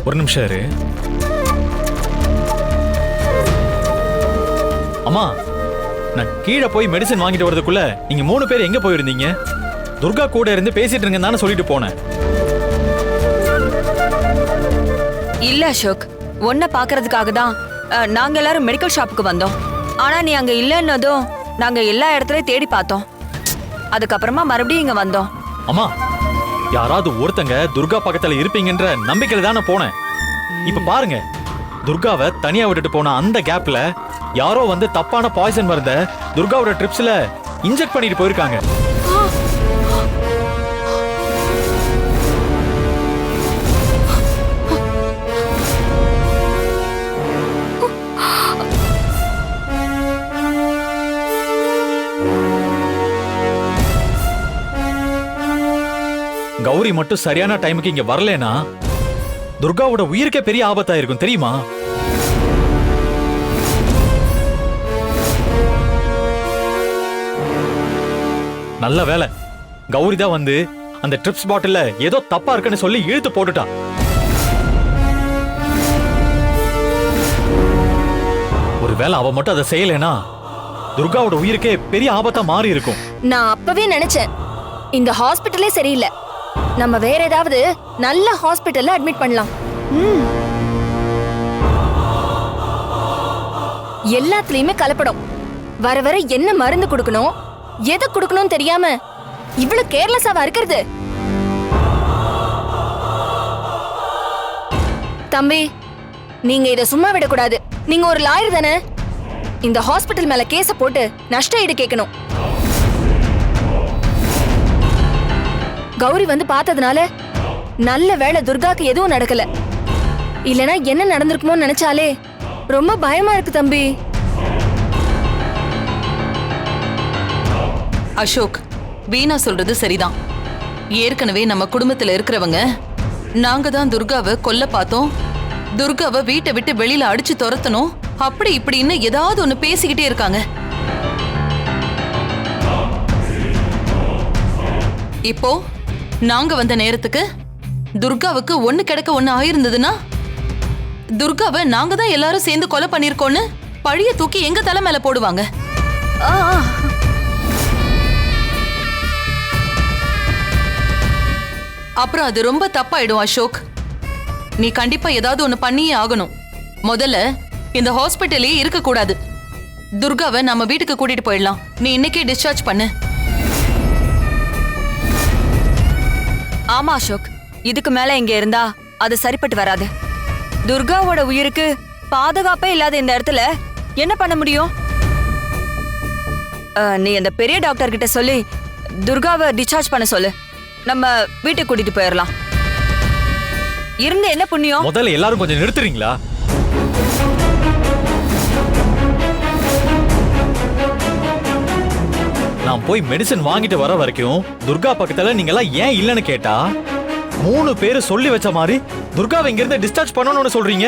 ஒரு நிமிஷம் இரு. அம்மா, நான் கீழே போய் மெடிசன் வாங்கிட்டு வரதுக்குள்ள நீங்க 3 பேர் எங்க போயிருந்தீங்க? துர்கா கூட இருந்து பேசிட்டு இருங்கன்னு சொல்லிட்டு போனேன். இல்ல அசோக், உன்னை பாக்குறதுக்காக தான் நாங்க எல்லாரும் மெடிக்கல் ஷாப்புக்கு வந்தோம். ஆனா நீ அங்க இல்லன்னதும் நாங்க எல்லா இடத்துலயும் தேடி பார்த்தோம். அதுக்கப்புறமா மறுபடியும் இங்க வந்தோம். அம்மா, யாராவது ஒருத்தங்க துர்கா பக்கத்துல இருப்பீங்கன்ற நம்பிக்கையில தானே போனேன். இப்ப பாருங்க, துர்காவை தனியா விட்டுட்டு போன அந்த கேப்ல யாரோ வந்து தப்பான பாய்சன் மருந்த துர்காவோட ட்ரிப்ஸ்ல இன்ஜெக்ட் பண்ணிட்டு போயிருக்காங்க. கௌரி மட்டும் சரியான டைமுக்கு இங்க வரலனா துர்காவோட உயிருக்கே பெரிய ஆபத்தா இருக்கும் தெரியுமா? நல்ல வேலை, கௌரி தான் வந்து அந்த ட்ரிப்ஸ் பாட்டில்ல ஏதோ தப்பா இருக்குன்னு சொல்லி இழுத்து போட்டுட்டா. ஒருவேளை அவ மட்டும் அதை செய்யலனா துர்காவோட உயிருக்கே பெரிய ஆபத்தா மாறி இருக்கும். நான் அப்பவே நினைச்சேன், இந்த ஹாஸ்பிட்டலே சரியில்லை, நம்ம வேற ஏதாவது நல்ல ஹாஸ்பிட்டல்ல அட்மிட் பண்ணலாம். எல்லாத்துலயுமே கலப்படம். வர வர என்ன மருந்து கொடுக்கணும், எதை கொடுக்கணும் தெரியாம இவ்வளவு கேர்லெஸ்ஸாவா இருக்கிறது? தம்பி, நீங்க இத சும்மா விடக்கூடாது. நீங்க ஒரு லாயர் தானே? இந்த ஹாஸ்பிட்டல் மேல கேஸ போட்டு நஷ்ட ஈடு கேட்கணும். கௌரி வந்து பார்த்ததுனால நல்ல வேளை துர்காக்கு எதுவும் நடக்கல. இல்லனா என்ன நடந்திருக்குமோ நினைச்சாலே ரொம்ப பயமா இருக்கு தம்பி. அசோக், வீணா சொல்றது சரிதான். ஏற்கனவே நம்ம குடும்பத்துல இருக்கிறவங்க நாங்க தான் துர்காவை கொல்ல பார்த்தோம், துர்காவை வீட்டை விட்டு வெளியில அடிச்சு துரத்தணும், அப்படி இப்படின்னு ஏதாவது ஒண்ணு பேசிக்கிட்டே இருக்காங்க. இப்போ நாங்க வந்த நேரத்துக்கு துர்காவுக்கு ஒண்ணு கிடக்க ஒண்ணு ஆயிருந்ததுன்னா துர்காவை நாங்க தான் எல்லாரும் சேர்ந்து கொலை பண்ணிருக்கோன்னு பழிய தூக்கி எங்க தலை மேல போடுவாங்க. அப்புறம் அது ரொம்ப தப்பாயிடும் அசோக். நீ கண்டிப்பா ஏதாவது ஒண்ணு பண்ணியே ஆகணும். முதல்ல இந்த ஹாஸ்பிட்டலே இருக்க கூடாது. துர்காவை நம்ம வீட்டுக்கு கூட்டிட்டு போயிடலாம். நீ இன்னைக்கே டிஸ்சார்ஜ் பண்ணு. ஆமா அசோக், இதுக்கு மேல இங்க இருந்தா அது சரிப்பட்டு வராது. துர்காவோட உயிருக்கு பாதுகாப்பே இல்லாத இந்த இடத்துல என்ன பண்ண முடியும்? நீ அந்த பெரிய டாக்டர் கிட்ட சொல்லி துர்காவை டிஸ்சார்ஜ் பண்ண சொல்லு. நம்ம வீட்டுக்கு கூட்டிட்டு போயிடலாம். இருந்து என்ன புண்ணியம்? முதல்ல எல்லாரும் கொஞ்சம் நிறுத்துறீங்களா? நான் போய் மெடிசன் வாங்கிட்டு வர வரைக்கும் துர்கா பக்கத்துல நீங்க எல்லாம் ஏன் இல்லன்னு கேட்டா 3 பேரு சொல்லி வச்ச மாதிரி துர்காவை இங்க இருந்து டிஸ்சார்ஜ் பண்ணணும்னு சொல்றீங்க.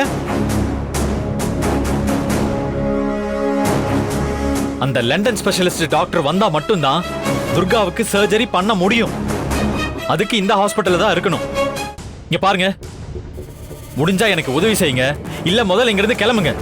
அந்த லண்டன் ஸ்பெஷலிஸ்ட் டாக்டர் வந்தா மட்டும்தான் துர்காவுக்கு சர்ஜரி பண்ண முடியும். அதுக்கு இந்த ஹாஸ்பிட்டல்ல தான் இருக்கணும். இங்க பாருங்க, முடிஞ்சா எனக்கு உதவி செய்யுங்க, இல்ல முதல்ல இங்க இருந்து கிளம்புங்க.